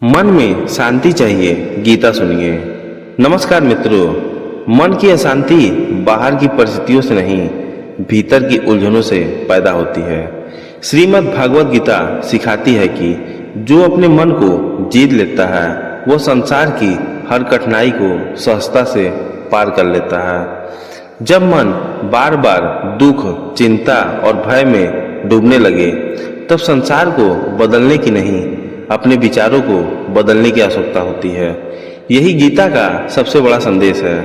मन में शांति चाहिए, गीता सुनिए। नमस्कार मित्रों, मन की अशांति बाहर की परिस्थितियों से नहीं, भीतर की उलझनों से पैदा होती है। श्रीमद् भागवत गीता सिखाती है कि जो अपने मन को जीत लेता है वो संसार की हर कठिनाई को सहजता से पार कर लेता है। जब मन बार बार दुख, चिंता और भय में डूबने लगे तब संसार को बदलने की नहीं, अपने विचारों को बदलने की आवश्यकता होती है। यही गीता का सबसे बड़ा संदेश है।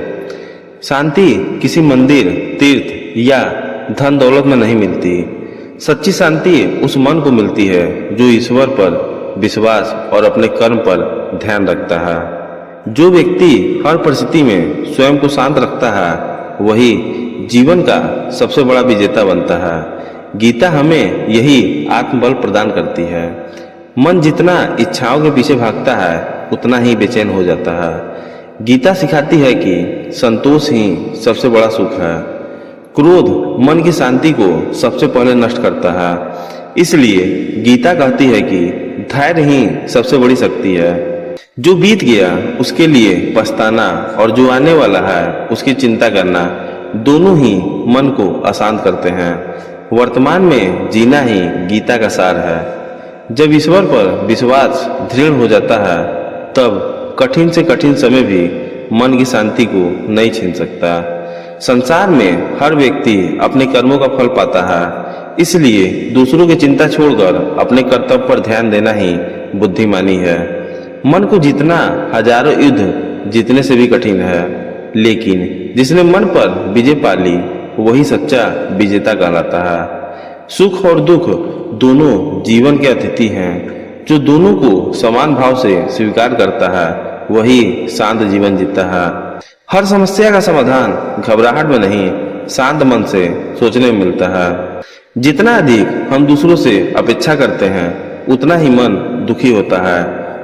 शांति किसी मंदिर, तीर्थ या धन दौलत में नहीं मिलती। सच्ची शांति उस मन को मिलती है जो ईश्वर पर विश्वास और अपने कर्म पर ध्यान रखता है। जो व्यक्ति हर परिस्थिति में स्वयं को शांत रखता है वही जीवन का सबसे बड़ा विजेता बनता है। गीता हमें यही आत्मबल प्रदान करती है। मन जितना इच्छाओं के पीछे भागता है उतना ही बेचैन हो जाता है। गीता सिखाती है कि संतोष ही सबसे बड़ा सुख है। क्रोध मन की शांति को सबसे पहले नष्ट करता है। इसलिए गीता कहती है कि धैर्य ही सबसे बड़ी शक्ति है। जो बीत गया उसके लिए पछताना और जो आने वाला है उसकी चिंता करना दोनों ही मन को अशांत करते हैं। वर्तमान में जीना ही गीता का सार है। जब ईश्वर पर विश्वास दृढ़ हो जाता है तब कठिन से कठिन समय भी मन की शांति को नहीं छीन सकता। संसार में हर व्यक्ति अपने कर्मों का फल पाता है, इसलिए दूसरों की चिंता छोड़कर अपने कर्तव्य पर ध्यान देना ही बुद्धिमानी है। मन को जीतना हजारों युद्ध जीतने से भी कठिन है, लेकिन जिसने मन पर विजय पा ली वही सच्चा विजेता कहलाता है। सुख और दुख दोनों जीवन के अतिथि हैं। जो दोनों को समान भाव से स्वीकार करता है वही शांत जीवन जीता है। हर समस्या का समाधान घबराहट में नहीं, शांत मन से सोचने में मिलता है। जितना अधिक हम दूसरों से अपेक्षा करते हैं उतना ही मन दुखी होता है।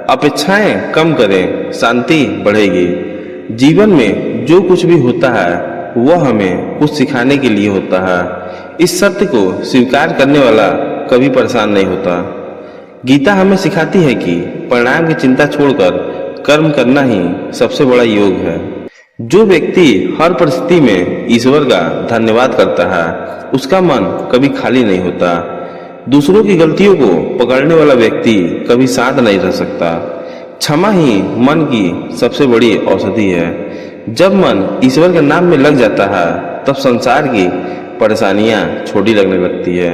अपेक्षाएं कम करें, शांति बढ़ेगी। जीवन में जो कुछ भी होता है वह हमें कुछ सिखाने के लिए होता है। इस सत्य को स्वीकार करने वाला कभी परेशान नहीं होता। गीता हमें सिखाती है कि परिणाम की चिंता छोड़कर कर्म करना ही सबसे बड़ा योग है। जो व्यक्ति हर परिस्थिति में ईश्वर का धन्यवाद करता है उसका मन कभी खाली नहीं होता। दूसरों की गलतियों को पकड़ने वाला व्यक्ति कभी शांत नहीं रह सकता। क्षमा ही मन की सबसे बड़ी औषधि है। जब मन ईश्वर के नाम में लग जाता है तब संसार की परेशानियां छोटी लगने लगती है।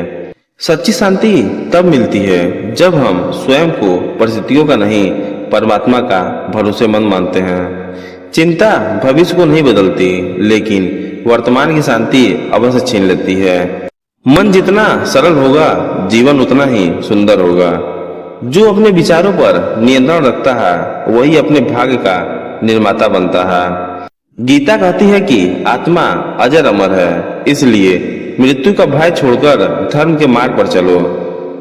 सच्ची शांति तब मिलती है जब हम स्वयं को परिस्थितियों का नहीं, परमात्मा का भरोसेमंद मानते हैं। चिंता भविष्य को नहीं बदलती, लेकिन वर्तमान की शांति अवश्य छीन लेती है। मन जितना सरल होगा जीवन उतना ही सुंदर होगा। जो अपने विचारों पर नियंत्रण रखता है वही अपने भाग्य का निर्माता बनता है। गीता कहती है कि आत्मा अजर अमर है, इसलिए मृत्यु का भय छोड़कर धर्म के मार्ग पर चलो।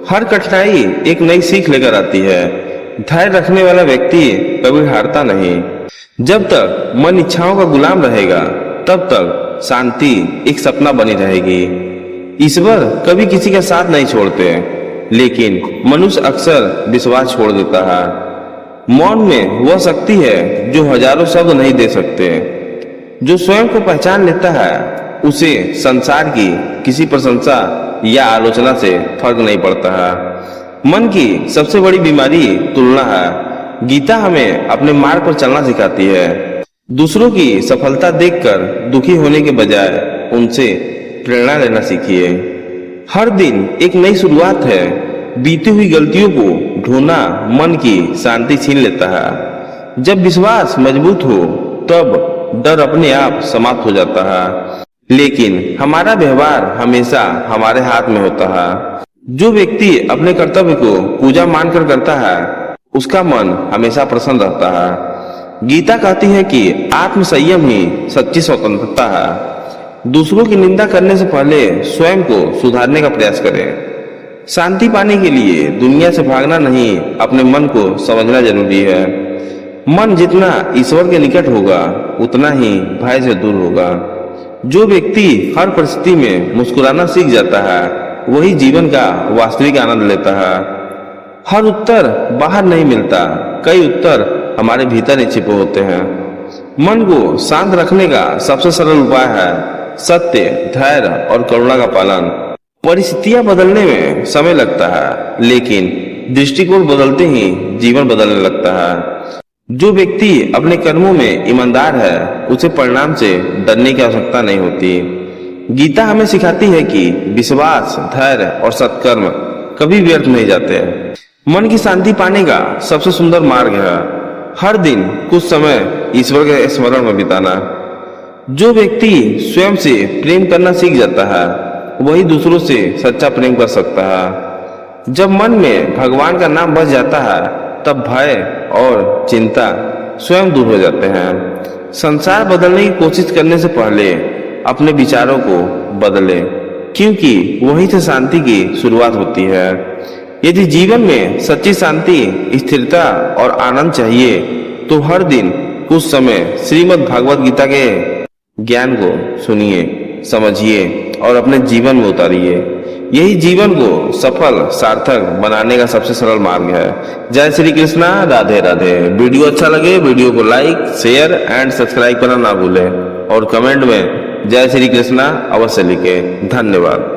हर कठिनाई एक नई सीख लेकर आती है। धैर्य रखने वाला व्यक्ति कभी हारता नहीं। जब तक मन इच्छाओं का गुलाम रहेगा तब तक शांति एक सपना बनी रहेगी। ईश्वर कभी किसी का साथ नहीं छोड़ते, लेकिन मनुष्य अक्सर विश्वास छोड़ देता है। मौन में वह शक्ति है जो हजारों शब्द नहीं दे सकते। जो स्वयं को पहचान लेता है उसे संसार की किसी प्रशंसा या आलोचना से फर्क नहीं पड़ता है। मन की सबसे बड़ी बीमारी तुलना है। गीता हमें अपने मार्ग पर चलना सिखाती है। दूसरों की सफलता देखकर दुखी होने के बजाय उनसे प्रेरणा लेना सीखिए। हर दिन एक नई शुरुआत है। बीती हुई गलतियों को ढोना मन की शांति छीन लेता है। जब विश्वास मजबूत हो तब डर अपने आप समाप्त हो जाता है, लेकिन हमारा व्यवहार हमेशा हमारे हाथ में होता है। जो व्यक्ति अपने कर्तव्य को पूजा मानकर करता है उसका मन हमेशा प्रसन्न रहता है। गीता कहती है कि आत्म संयम ही सच्ची स्वतंत्रता है। दूसरों की निंदा करने से पहले स्वयं को सुधारने का प्रयास करें। शांति पाने के लिए दुनिया से भागना नहीं, अपने मन को समझना जरूरी है। मन जितना ईश्वर के निकट होगा उतना ही भय से दूर होगा। जो व्यक्ति हर परिस्थिति में मुस्कुराना सीख जाता है वही जीवन का वास्तविक आनंद लेता है। हर उत्तर बाहर नहीं मिलता, कई उत्तर हमारे भीतर ही छिपे होते हैं। मन को शांत रखने का सबसे सरल उपाय है सत्य, धैर्य और करुणा का पालन। परिस्थितियां बदलने में समय लगता है, लेकिन दृष्टिकोण बदलते ही जीवन बदलने लगता है। जो व्यक्ति अपने कर्मों में ईमानदार है, उसे परिणाम से डरने की आवश्यकता नहीं होती। गीता हमें सिखाती है कि विश्वास, धैर्य और सत्कर्म कभी व्यर्थ नहीं जाते। मन की शांति पाने का सबसे सुंदर मार्ग है हर दिन कुछ समय ईश्वर के स्मरण में बिताना। जो व्यक्ति स्वयं से प्रेम करना सीख जाता है, वही दूसरों से सच्चा प्रेम कर सकता है। जब मन में भगवान का नाम बस जाता है, तब भय और चिंता स्वयं दूर हो जाते हैं। संसार बदलने की कोशिश करने से पहले अपने विचारों को बदलें, क्योंकि वहीं से शांति की शुरुआत होती है। यदि जीवन में सच्ची शांति, स्थिरता और आनंद चाहिए, तो हर दिन कुछ समय श्रीमद् भागवत गीता के ज्ञान को सुनिए, समझिए और अपने जीवन में उतारिए। यही जीवन को सफल, सार्थक बनाने का सबसे सरल मार्ग है। जय श्री कृष्णा, राधे राधे। वीडियो अच्छा लगे वीडियो को लाइक, शेयर एंड सब्सक्राइब करना ना भूलें और कमेंट में जय श्री कृष्णा अवश्य लिखें। धन्यवाद।